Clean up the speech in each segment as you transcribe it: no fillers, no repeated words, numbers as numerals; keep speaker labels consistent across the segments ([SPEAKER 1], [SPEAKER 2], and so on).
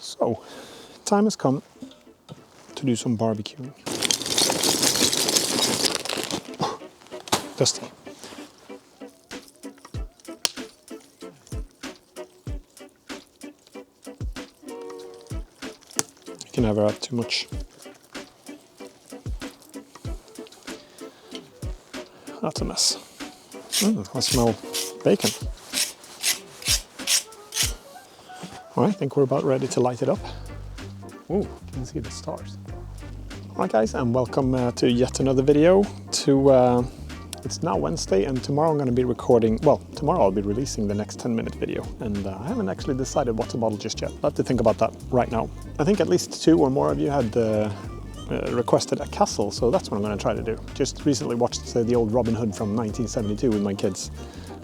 [SPEAKER 1] So, time has come to do some barbecuing. Dusty. You can never have too much. That's a mess. I smell bacon. I think we're about ready to light it up. Oh, you can see the stars. Alright guys, and welcome to yet another video. It's now Wednesday, and tomorrow I'm going to be recording, well, tomorrow I'll be releasing the next 10-minute video, and I haven't actually decided what to model just yet. I'll have to think about that right now. I think at least 2 or more of you had requested a castle, so that's what I'm going to try to do. Just recently watched the old Robin Hood from 1972 with my kids,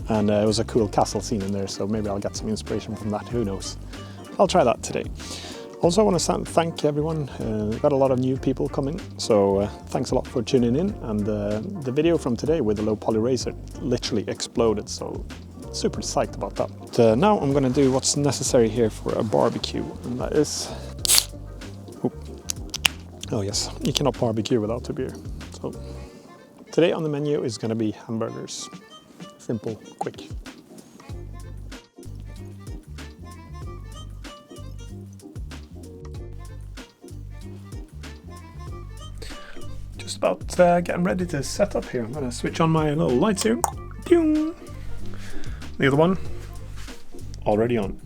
[SPEAKER 1] and it was a cool castle scene in there, so maybe I'll get some inspiration from that, who knows. I'll try that today. Also, I want to thank everyone. We've got a lot of new people coming, so thanks a lot for tuning in. And the video from today with the low poly razor literally exploded, so super psyched about that. But, now I'm going to do what's necessary here for a barbecue, and that is... Oh yes, you cannot barbecue without a beer. So today on the menu is going to be hamburgers. Simple, quick. Just about getting ready to set up here. I'm going to switch on my little lights here. The other one already on.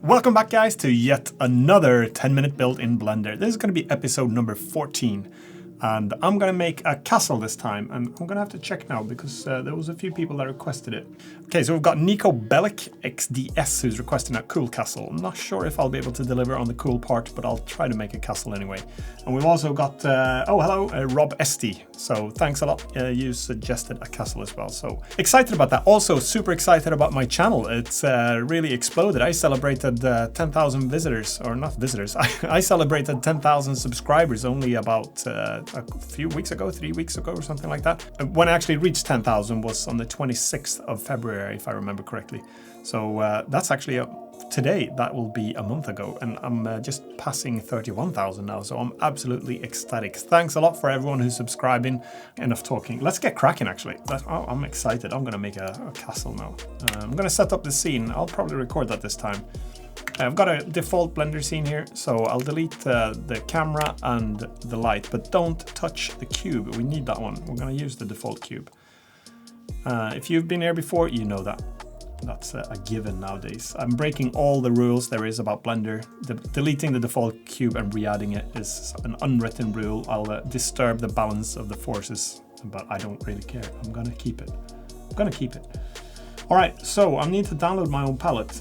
[SPEAKER 1] Welcome back guys to yet another 10-minute build in Blender. This is going to be episode number 14. And I'm going to make a castle this time, and I'm going to have to check now because there was a few people that requested it. Okay, so we've got Nico Bellic XDS who's requesting a cool castle. I'm not sure if I'll be able to deliver on the cool part, but I'll try to make a castle anyway. And we've also got, oh hello, Rob Esty. So thanks a lot, you suggested a castle as well. So excited about that. Also super excited about my channel. It's really exploded. I celebrated 10,000 visitors, or not visitors. I celebrated 10,000 subscribers only about a few weeks ago, 3 weeks ago or something like that. When I actually reached 10,000 was on the 26th of February, if I remember correctly. So that's actually today, that will be a month ago, and I'm just passing 31,000 now, so I'm absolutely ecstatic. Thanks a lot for everyone who's subscribing. Enough talking. Let's get cracking actually. I'm excited. I'm gonna make a castle now. I'm gonna set up the scene. I'll probably record that this time. I've got a default Blender scene here, so I'll delete the camera and the light, but don't touch the cube. We need that one. We're going to use the default cube. If you've been here before, you know that. That's a given nowadays. I'm breaking all the rules there is about Blender. Deleting the default cube and re-adding it is an unwritten rule. I'll disturb the balance of the forces, but I don't really care. I'm going to keep it. I'm going to keep it. Alright, so I need to download my own palette.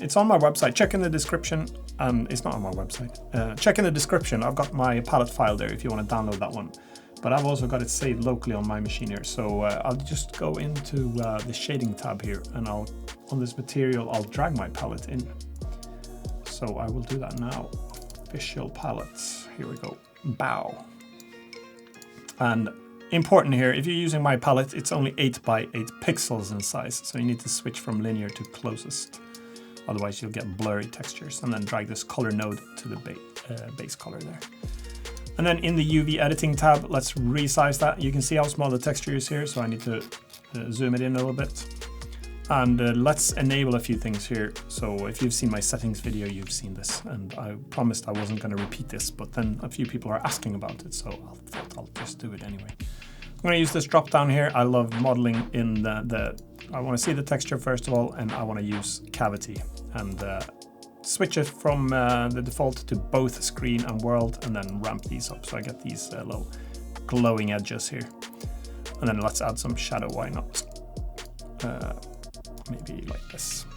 [SPEAKER 1] It's on my website. Check in the description. It's not on my website. Check in the description. I've got my palette file there if you want to download that one. But I've also got it saved locally on my machine here. So I'll just go into the shading tab here, and on this material, I'll drag my palette in. So I will do that now. Official palettes. Here we go. Bow. And important here, if you're using my palette, it's only 8 by 8 pixels in size, so you need to switch from linear to closest. Otherwise you'll get blurry textures, and then drag this color node to the base color there. And then in the UV editing tab, let's resize that. You can see how small the texture is here, so I need to zoom it in a little bit. And let's enable a few things here. So if you've seen my settings video, you've seen this, and I promised I wasn't going to repeat this, but then a few people are asking about it, so I'll just do it anyway. I'm going to use this drop down here. I love modeling in I want to see the texture first of all, and I want to use cavity and switch it from the default to both screen and world, and then ramp these up so I get these low glowing edges here. And then let's add some shadow, why not? Maybe like this.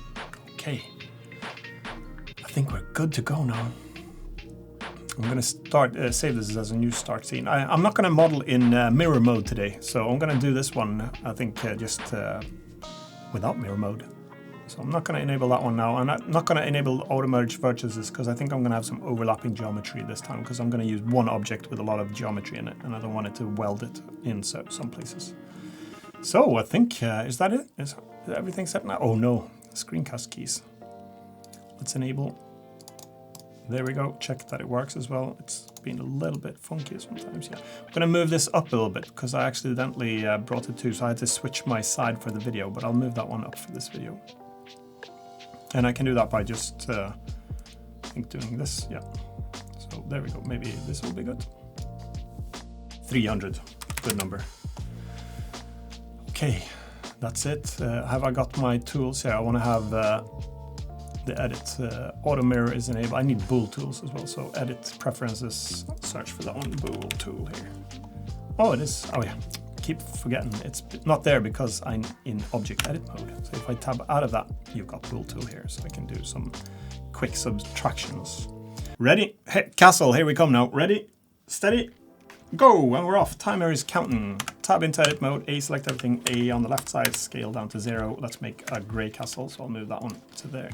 [SPEAKER 1] Okay. I think we're good to go now. I'm going to start, save this as a new start scene. I'm not going to model in mirror mode today, so I'm going to do this one, I think, just without mirror mode. So I'm not going to enable that one now. I'm not going to enable auto merge vertices because I think I'm going to have some overlapping geometry this time, because I'm going to use one object with a lot of geometry in it, and I don't want it to weld it in some places. So I think, is that it? Is everything set now? Oh no, screencast keys. Let's enable There we go. Check that it works as well. It's been a little bit funky sometimes. Yeah, I'm gonna move this up a little bit because I accidentally brought it to, so I had to switch my side for the video. But I'll move that one up for this video, and I can do that by just I think doing this. Yeah. So there we go. Maybe this will be good. 300, good number. Okay, that's it. Have I got my tools? Yeah, I want to have the edit auto mirror is enabled. I need bool tools as well, so edit preferences, search for that one, bool tool here. Oh, it is. Oh yeah, keep forgetting it's not there because I'm in object edit mode. So if I tab out of that, you've got bool tool here, so I can do some quick subtractions. Ready? Hey, castle, here we come now. Ready, steady, go, and we're off. Timer is counting. Tab into edit mode, A, select everything, A on the left side, scale down to 0. Let's make a gray castle, so I'll move that one to there.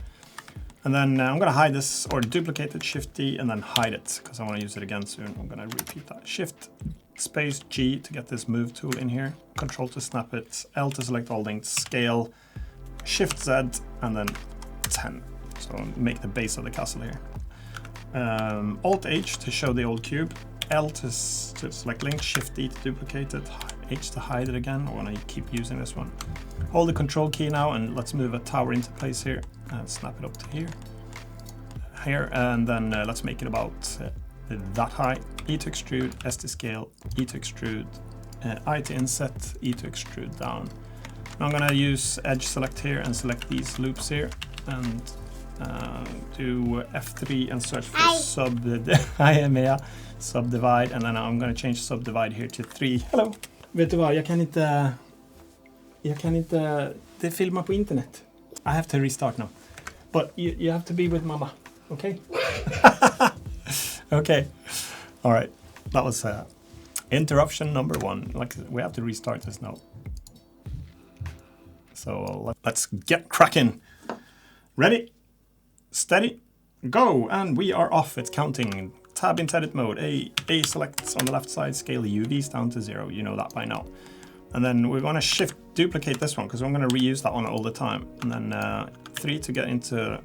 [SPEAKER 1] And then I'm gonna hide this, or duplicate it, Shift D, and then hide it, because I wanna use it again soon. I'm gonna repeat that. Shift space G to get this move tool in here. Control to snap it, L to select all links, scale, Shift Z, and then 10. So make the base of the castle here. Alt H to show the old cube, L to select link, Shift D to duplicate it, H to hide it again. I wanna keep using this one. Hold the control key now, and let's move a tower into place here. And snap it up to here, and then let's make it about that high. E to extrude, S to scale, E to extrude, I to inset, E to extrude down. Now I'm gonna use edge select here and select these loops here, and do F3 and search for subdivide, and then I'm gonna change subdivide here to 3. Hello. Vet du vad, jag kan inte det filma på internet. I have to restart now. But you have to be with mama, okay? Okay. All right. That was interruption number 1. Like, we have to restart this now. So let's get cracking. Ready, steady, go. And we are off. It's counting. Tab into edit mode. A selects on the left side, scale the UVs down to 0. You know that by now. And then we're going to shift duplicate this one because I'm going to reuse that one all the time. And then 3 to get into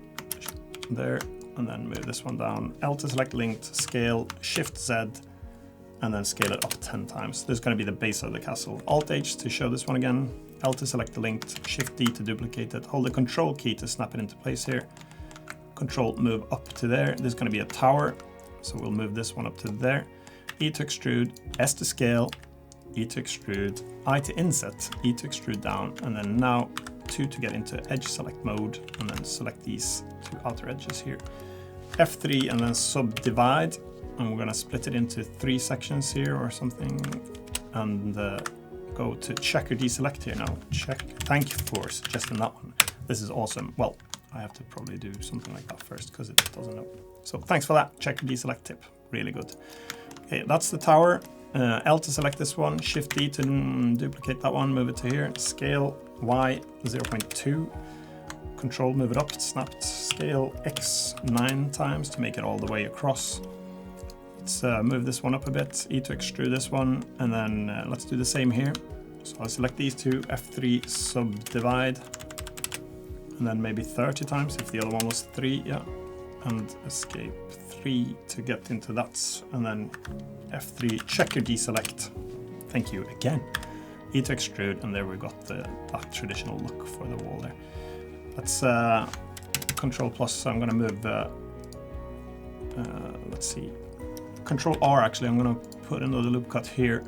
[SPEAKER 1] there, and then move this one down. L to select linked, scale, Shift Z, and then scale it up 10 times. This is going to be the base of the castle. Alt H to show this one again. L to select the linked, Shift D to duplicate it. Hold the control key to snap it into place here. Control move up to there. There's going to be a tower, so we'll move this one up to there. E to extrude, S to scale, E to extrude, I to inset, E to extrude down, and then now 2 to get into edge select mode, and then select these 2 outer edges here. F3 and then subdivide, and we're gonna split it into 3 sections here or something, and go to check or deselect here now. Check. Thank you for suggesting that one. This is awesome. Well, I have to probably do something like that first because it doesn't know. So thanks for that. Check or deselect tip. Really good. Okay, that's the tower. L to select this one, Shift D to duplicate that one, move it to here, scale Y 0.2, Control move it up, snapped, scale X 9 times to make it all the way across. Let's move this one up a bit, E to extrude this one, and then let's do the same here. So I'll select these 2, F3 subdivide, and then maybe 30 times if the other one was 3, yeah, and escape 3 to get into that, and then F3 check or deselect. Thank you again. E to extrude, and there we got that traditional look for the wall there. Let's Control plus. So I'm going to move. Let's see. Control R. Actually, I'm going to put another loop cut here,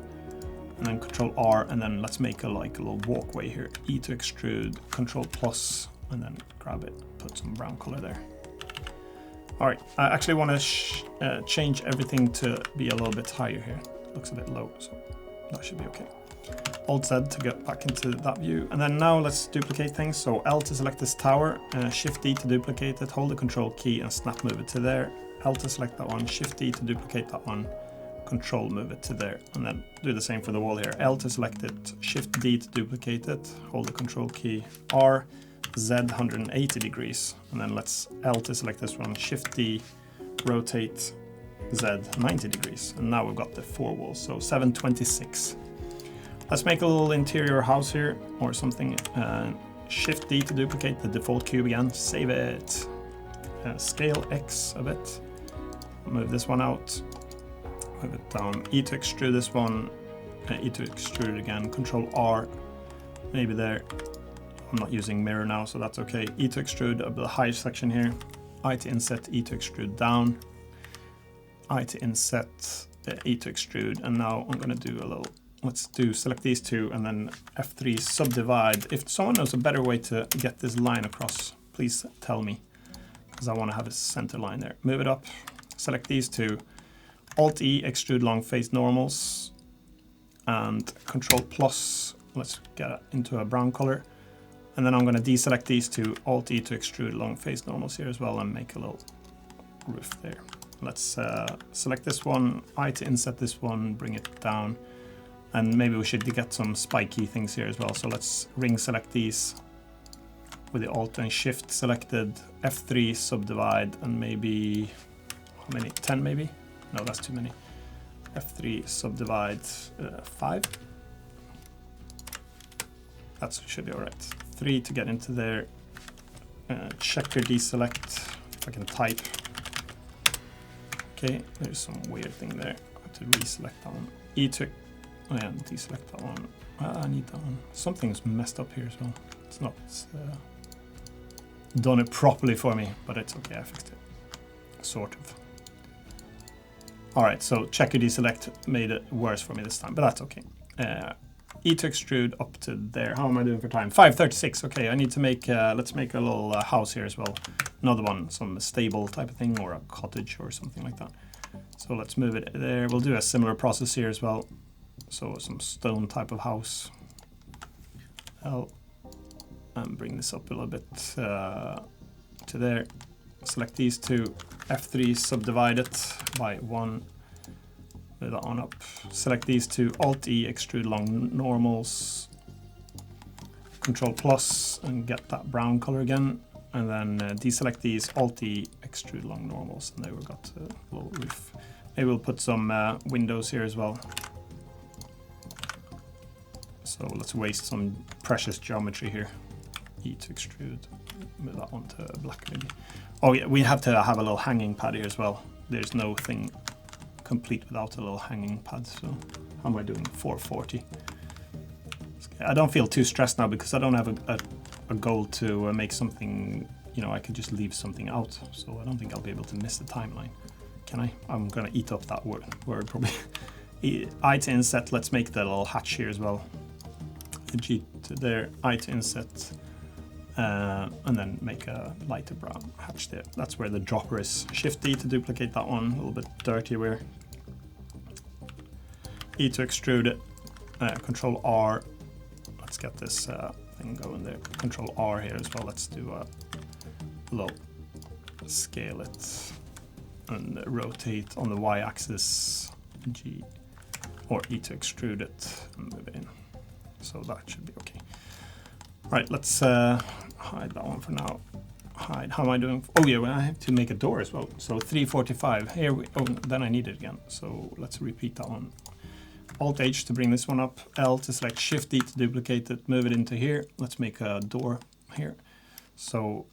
[SPEAKER 1] and then Control R, and then let's make a little walkway here. E to extrude. Control plus, and then grab it. Put some brown color there. All right, I actually want to change everything to be a little bit higher here. It looks a bit low, so that should be okay. Alt Z to get back into that view. And then now let's duplicate things. So L to select this tower, Shift D to duplicate it, hold the Control key and snap move it to there. L to select that one, Shift D to duplicate that one, Control move it to there. And then do the same for the wall here. L to select it, Shift D to duplicate it, hold the Control key, R, Z 180 degrees, and then let's L to select this one, Shift D, rotate Z 90 degrees, and now we've got the 4 walls, so 726. Let's make a little interior house here or something. Shift D to duplicate the default cube again, save it, scale X a bit, Move this one out, move it down, E to extrude this one, E to extrude it again, Control R, maybe there. I'm not using mirror now, so that's okay. E to extrude up the high section here, I to inset, E to extrude down, I to inset, E to extrude, and now I'm gonna do a little, select these two and then F3 subdivide. If someone knows a better way to get this line across, please tell me, because I want to have a center line there. Move it up, select these two, Alt-E, extrude long face normals, and Control plus, let's get it into a brown color. And then I'm going to deselect these two, Alt-E to extrude long face normals here as well, and make a little roof there. Let's select this one, I to inset this one, bring it down. And maybe we should get some spiky things here as well. So let's ring select these with the Alt and Shift selected, F3 subdivide, and maybe, how many, 10 maybe? No, that's too many. F3 subdivide 5. That should be all right. 3 to get into there. Checker deselect, if I can type. Okay, there's some weird thing there. I have to reselect that one. E to, oh yeah, deselect that one. I need that one. Something's messed up here as well. It's not done it properly for me, but it's okay, I fixed it. Sort of. All right, so checker deselect made it worse for me this time, but that's okay. E to extrude up to there. How am I doing for time? 5:36. Okay, I need to make, let's make a little house here as well. Another one, some stable type of thing, or a cottage or something like that. So let's move it there. We'll do a similar process here as well. So some stone type of house. And bring this up a little bit to there. Select these two, F3 subdivide it by 1. Move that on up. Select these two, Alt-E, extrude long normals. Control plus and get that brown color again. And then deselect these, Alt-E, extrude long normals. And there we've got a little roof. Maybe we'll put some windows here as well. So let's waste some precious geometry here. E to extrude, move that one to black maybe. Oh yeah, we have to have a little hanging pad here as well. There's no thing complete without a little hanging pad. So how am I doing? 440. I don't feel too stressed now because I don't have a goal to make something, you know, I could just leave something out. So I don't think I'll be able to miss the timeline. Can I? I'm gonna eat up that word probably. I to inset, let's make the little hatch here as well. G to there, I to inset, and then make a lighter brown hatch there. That's where the dropper is. Shift D to duplicate that one, a little bit dirty where. E to extrude it, Control R. Let's get this thing going there. Control R here as well. Let's do a low, scale it, and rotate on the Y-axis, G, or E to extrude it and move it in. So that should be okay. Right, let's hide that one for now. Hide. How am I doing? Oh yeah, well, I have to make a door as well. So 345. Here we. Oh, then I need it again. So let's repeat that one. Alt H to bring this one up. L to select. Shift D to duplicate it. Move it into here. Let's make a door here. So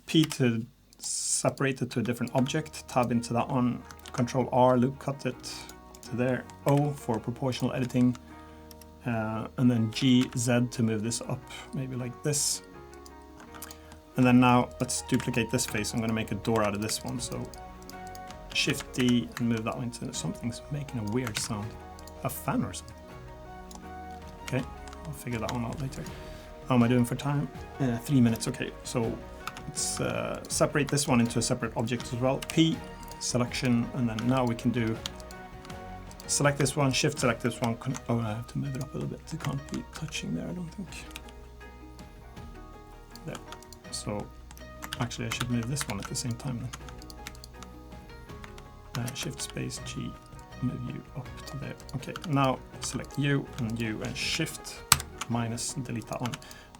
[SPEAKER 1] P to separate it to a different object. Tab into that one. Control R. Loop cut it to there. O for proportional editing. And then G, Z to move this up, maybe like this. And then now let's duplicate this face. I'm going to make a door out of this one. So Shift D and move that one into something's making a weird sound. A fan or something. Okay, I'll figure that one out later. How am I doing for time? 3 minutes. Okay, so let's separate this one into a separate object as well. P, selection, and then now we can do select this one, shift select this one. Oh, I have to move it up a little bit. It can't be touching there, I don't think. There. So actually I should move this one at the same time then. Shift space G, move you up to there. Okay, now select U and shift minus, delete that one.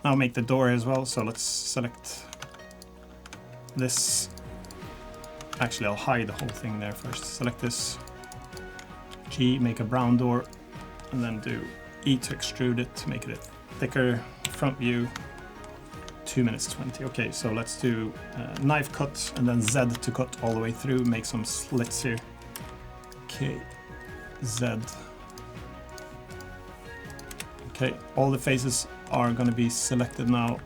[SPEAKER 1] Now make the door as well. So let's select this. Actually, I'll hide the whole thing there first. Select this. G, make a brown door, and then do E to extrude it to make it a thicker front view. 2 minutes 20. Okay, so let's do knife cut and then Z to cut all the way through. Make some slits here. Okay, Z. Okay, all the faces are going to be selected now.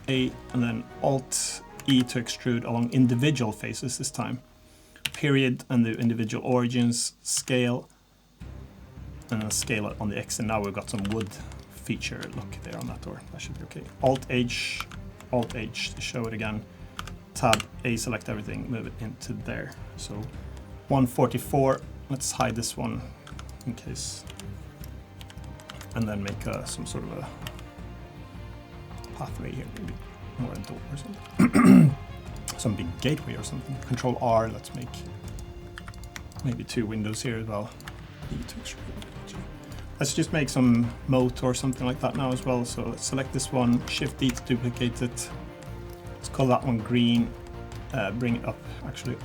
[SPEAKER 1] A and then Alt E to extrude along individual faces this time. Period and the individual origins, scale, and then scale it on the X. And now we've got some wood feature look there on that door. That should be okay. Alt H to show it again. Tab A, select everything, move it into there. So 144. Let's hide this one in case. And then make some sort of a pathway here, maybe, or a door or something. Some big gateway or something. Control R, let's make maybe 2 windows here as well. Let's just make some moat or something like that now as well. So let's select this one, Shift D to duplicate it. Let's call that one green. Bring it up, actually.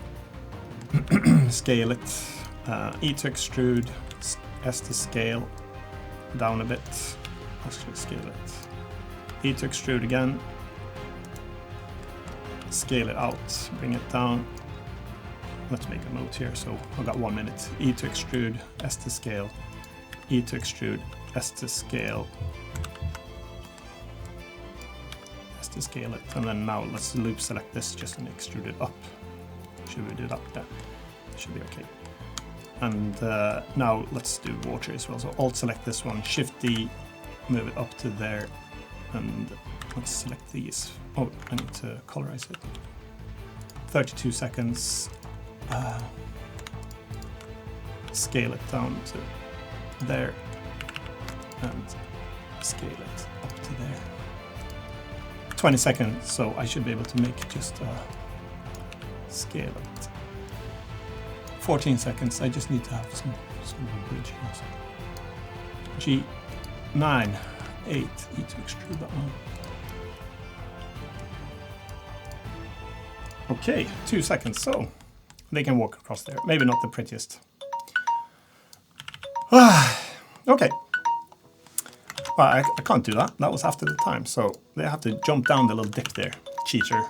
[SPEAKER 1] Scale it. E to extrude, S to scale. Down a bit. Actually, scale it. E to extrude again. Scale it out. Bring it down. Let's make a moat here. So I've got 1 minute. E to extrude. S to scale. E to extrude. S to scale. S to scale it. And then now let's loop select this just and extrude it up. Should we do that? Yeah. Should be okay. And now let's do water as well. So Alt select this one, Shift D, move it up to there, and let's select these. Oh, I need to colorize it. 32 seconds. Scale it down to there, and scale it up to there. 20 seconds, so I should be able to make just scale it. 14 seconds, I just need to have some bridge here. G9, 8, E to extrude that one. Okay, 2 seconds, so they can walk across there. Maybe not the prettiest. Okay. Well, I can't do that. That was after the time, so they have to jump down the little dip there. Cheater.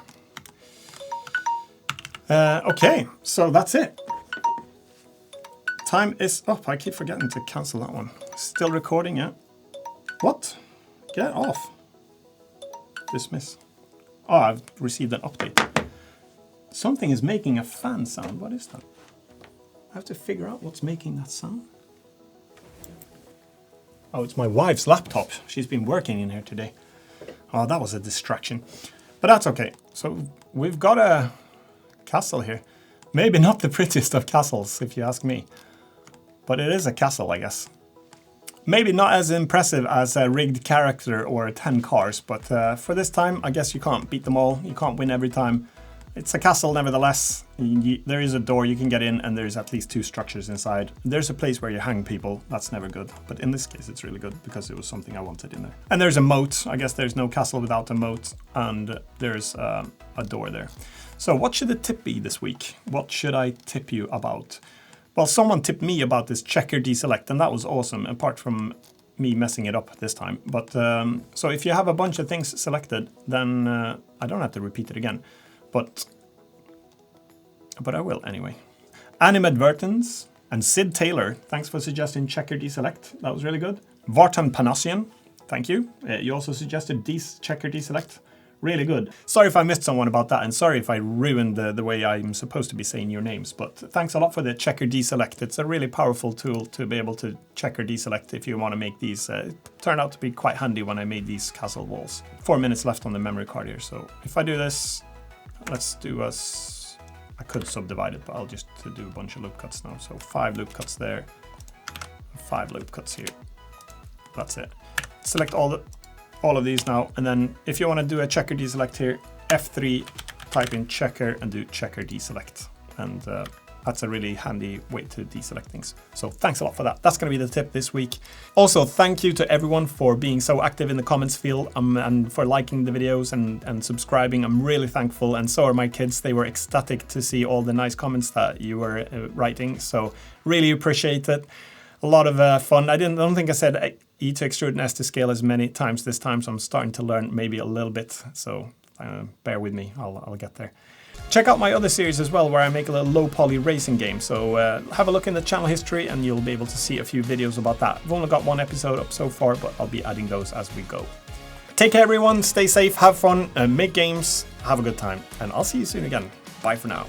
[SPEAKER 1] Okay, so that's it. Time is up. I keep forgetting to cancel that one. Still recording, yeah? What? Get off. Dismiss. Oh, I've received an update. Something is making a fan sound. What is that? I have to figure out what's making that sound. Oh, it's my wife's laptop. She's been working in here today. Oh, that was a distraction. But that's okay. So we've got a castle here. Maybe not the prettiest of castles, if you ask me. But it is a castle, I guess. Maybe not as impressive as a rigged character or 10 cars, but for this time, I guess you can't beat them all. You can't win every time. It's a castle nevertheless. There is a door you can get in, and there's at least 2 structures inside. There's a place where you hang people. That's never good. But in this case, it's really good because it was something I wanted in there. And there's a moat. I guess there's no castle without a moat. And there's a door there. So what should the tip be this week? What should I tip you about? Well, someone tipped me about this checker deselect, and that was awesome, apart from me messing it up this time. But so if you have a bunch of things selected, then I don't have to repeat it again. But I will anyway. Animadvertence and Sid Taylor, thanks for suggesting checker deselect. That was really good. Vartan Panassian, thank you. You also suggested checker deselect. Really good. Sorry if I missed someone about that, and sorry if I ruined the way I'm supposed to be saying your names, but thanks a lot for the checker deselect. It's a really powerful tool to be able to checker deselect if you want to make these. It turned out to be quite handy when I made these castle walls. 4 minutes left on the memory card here, so if I do this, let's do I could subdivide it, but I'll just do a bunch of loop cuts now. So 5 loop cuts there, 5 loop cuts here. That's it. Select all of these now, and then if you want to do a checker deselect here, F3, type in checker and do checker deselect, and that's a really handy way to deselect things. So thanks a lot for that. That's going to be the tip this week. Also, thank you to everyone for being so active in the comments field and for liking the videos and subscribing. I'm really thankful, and so are my kids. They were ecstatic to see all the nice comments that you were writing, so really appreciate it. a lot of fun. I don't think I said E to extrude and S to scale as many times this time, so I'm starting to learn maybe a little bit. So bear with me, I'll get there. Check out my other series as well, where I make a little low poly racing game. So have a look in the channel history and you'll be able to see a few videos about that. I've only got one episode up so far, but I'll be adding those as we go. Take care everyone, stay safe, have fun, make games, have a good time, and I'll see you soon again. Bye for now.